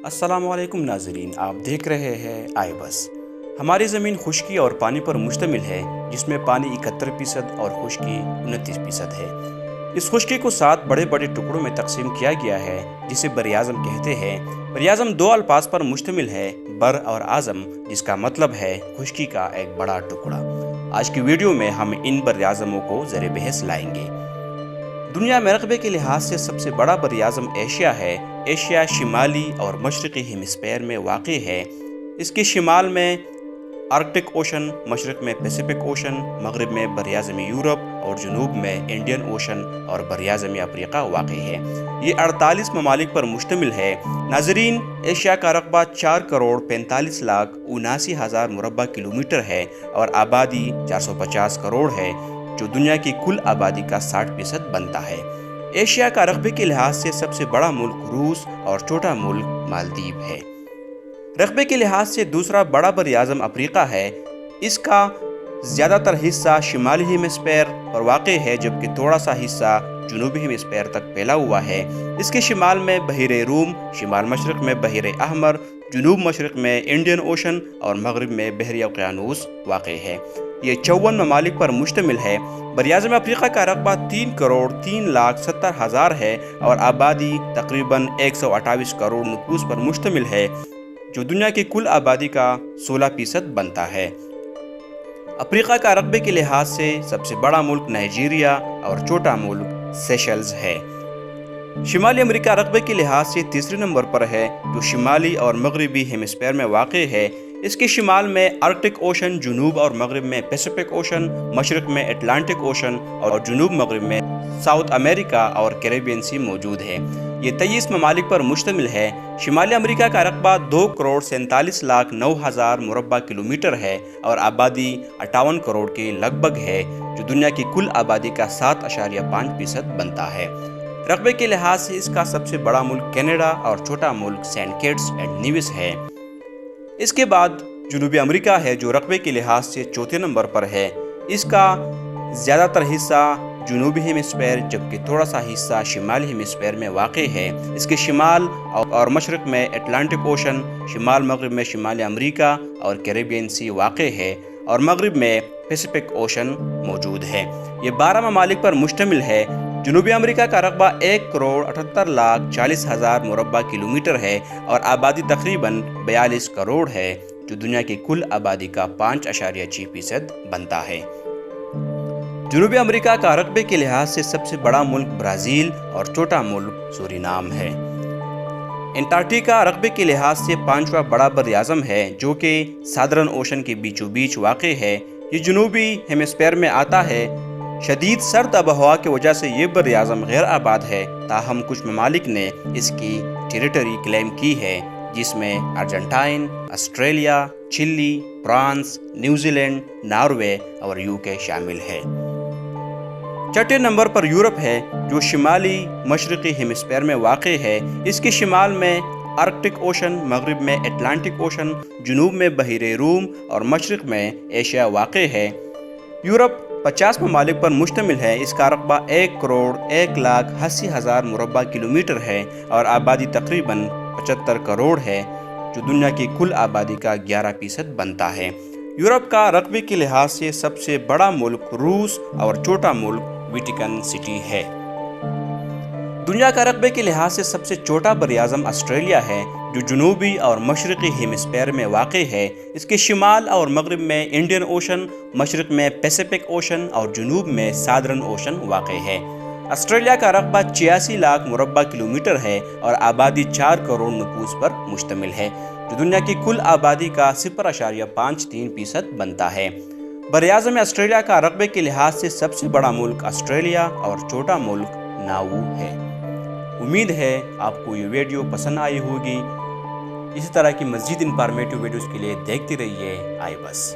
السلام علیکم ناظرین، آپ دیکھ رہے ہیں آئی بس۔ ہماری زمین خشکی اور پانی پر مشتمل ہے، جس میں پانی 71% اور خشکی 29% ہے۔ اس خشکی کو 7 بڑے بڑے ٹکڑوں میں تقسیم کیا گیا ہے، جسے بر اعظم کہتے ہیں۔ بر اعظم 2 الفاظ پر مشتمل ہے، بر اور اعظم، جس کا مطلب ہے خشکی کا ایک بڑا ٹکڑا۔ آج کی ویڈیو میں ہم ان بر اعظموں کو زیر بحث لائیں گے۔ دنیا میں رقبے کے لحاظ سے سب سے بڑا بر اعظم ایشیا ہے۔ ایشیا شمالی اور مشرقی ہیمسفیئر میں واقع ہے۔ اس کے شمال میں آرکٹک اوشن، مشرق میں پیسیفک اوشن، مغرب میں بر اعظم یورپ اور جنوب میں انڈین اوشن اور بر اعظم افریقہ واقع ہے۔ یہ 48 ممالک پر مشتمل ہے۔ ناظرین، ایشیا کا رقبہ 4,45,79,000 مربع کلومیٹر ہے اور آبادی 450 کروڑ ہے، جو دنیا کی کل آبادی کا 60% بنتا ہے۔ ایشیا کا رقبے کے لحاظ سے سب سے بڑا ملک روس اور چھوٹا ملک مالدیپ ہے۔ رقبے کے لحاظ سے دوسرا بڑا بر اعظم افریقہ ہے۔ اس کا زیادہ تر حصہ شمالی ہیمسفیئر پر واقع ہے، جبکہ تھوڑا سا حصہ جنوبی ہیمسفیئر تک پھیلا ہوا ہے۔ اس کے شمال میں بحیرہ روم، شمال مشرق میں بحیرہ احمر، جنوب مشرق میں انڈین اوشن اور مغرب میں بحری اوقیانوس واقع ہے۔ یہ 54 ممالک پر مشتمل ہے۔ بر اعظم افریقہ کا رقبہ 3,03,70,000 ہے اور آبادی تقریباً 128 کروڑ نفوس پر مشتمل ہے، جو دنیا کی کل آبادی کا 16% بنتا ہے۔ افریقہ کا رقبے کے لحاظ سے سب سے بڑا ملک نائجیریا اور چھوٹا ملک سیشلز ہے۔ شمالی امریکہ رقبے کے لحاظ سے تیسرے نمبر پر ہے، جو شمالی اور مغربی ہیمسفیئر میں واقع ہے۔ اس کے شمال میں آرکٹک اوشن، جنوب اور مغرب میں پیسیفک اوشن، مشرق میں اٹلانٹک اوشن اور جنوب مغرب میں ساؤتھ امریکہ اور کیریبین سی موجود ہے۔ یہ 23 ممالک پر مشتمل ہے۔ شمالی امریکہ کا رقبہ 2,47,09,000 مربع کلومیٹر ہے اور آبادی 58 کروڑ کے لگ بھگ ہے، جو دنیا کی کل آبادی کا 7.5% بنتا ہے۔ رقبے کے لحاظ سے اس کا سب سے بڑا ملک کینیڈا اور چھوٹا ملک سینٹ کٹس اینڈ نیویس ہے۔ اس کے بعد جنوبی امریکہ ہے، جو رقبے کے لحاظ سے چوتھے نمبر پر ہے۔ اس کا زیادہ تر حصہ جنوبی ہیمسفیئر، جبکہ تھوڑا سا حصہ شمالی ہیمسفیئر میں واقع ہے۔ اس کے شمال اور مشرق میں اٹلانٹک اوشن، شمال مغرب میں شمالی امریکہ اور کیریبین سی واقع ہے اور مغرب میں پیسیفک اوشن موجود ہے۔ یہ 12 ممالک پر مشتمل ہے۔ جنوبی امریکہ کا رقبہ 1,78,40,000 مربع کلومیٹر ہے اور آبادی تقریباً 42 کروڑ ہے، جو دنیا کی کل آبادی کا 5.6% بنتا ہے۔ جنوبی امریکہ کا رقبے کے لحاظ سے سب سے بڑا ملک برازیل اور چھوٹا ملک سورینام ہے۔ انٹارکٹیکا رقبے کے لحاظ سے 5واں بڑا بر اعظم ہے، جو کہ سادرن اوشن کے بیچوں بیچ واقع ہے۔ یہ جنوبی ہیمسفیئر میں آتا ہے۔ شدید سرد آب و ہوا کی وجہ سے یہ بر اعظم غیر آباد ہے، تاہم کچھ ممالک نے اس کی ٹیریٹری کلیم کی ہے، جس میں ارجنٹائن، آسٹریلیا، چلی، فرانس، نیوزی لینڈ، ناروے اور UK شامل ہے۔ چھٹے نمبر پر یورپ ہے، جو شمالی مشرقی ہیمسفیئر میں واقع ہے۔ اس کے شمال میں آرکٹک اوشن، مغرب میں اٹلانٹک اوشن، جنوب میں بحیرہ روم اور مشرق میں ایشیا واقع ہے۔ یورپ 50 ممالک پر مشتمل ہے۔ اس کا رقبہ 1,01,80,000 مربع کلومیٹر ہے اور آبادی تقریباً 75 کروڑ ہے، جو دنیا کی کل آبادی کا 11% بنتا ہے۔ یورپ کا رقبے کے لحاظ سے سب سے بڑا ملک روس اور چھوٹا ملک ویٹیکن سٹی ہے۔ دنیا کا رقبے کے لحاظ سے سب سے چھوٹا بر اعظم آسٹریلیا ہے، جو جنوبی اور مشرقی ہیمسفیئر میں واقع ہے۔ اس کے شمال اور مغرب میں انڈین اوشن، مشرق میں پیسیفک اوشن اور جنوب میں سادرن اوشن واقع ہے۔ آسٹریلیا کا رقبہ 86 لاکھ مربع کلومیٹر ہے اور آبادی 4 کروڑ نفوس پر مشتمل ہے، جو دنیا کی کل آبادی کا 0.53% بنتا ہے۔ بر اعظم آسٹریلیا کا رقبے کے لحاظ سے سب سے بڑا ملک آسٹریلیا اور چھوٹا ملک ناؤ ہے۔ امید ہے آپ کو یہ ویڈیو پسند آئی ہوگی۔ اسی طرح کی مزید انفارمیٹیو ویڈیوز کے لیے دیکھتے رہیے آئی بس۔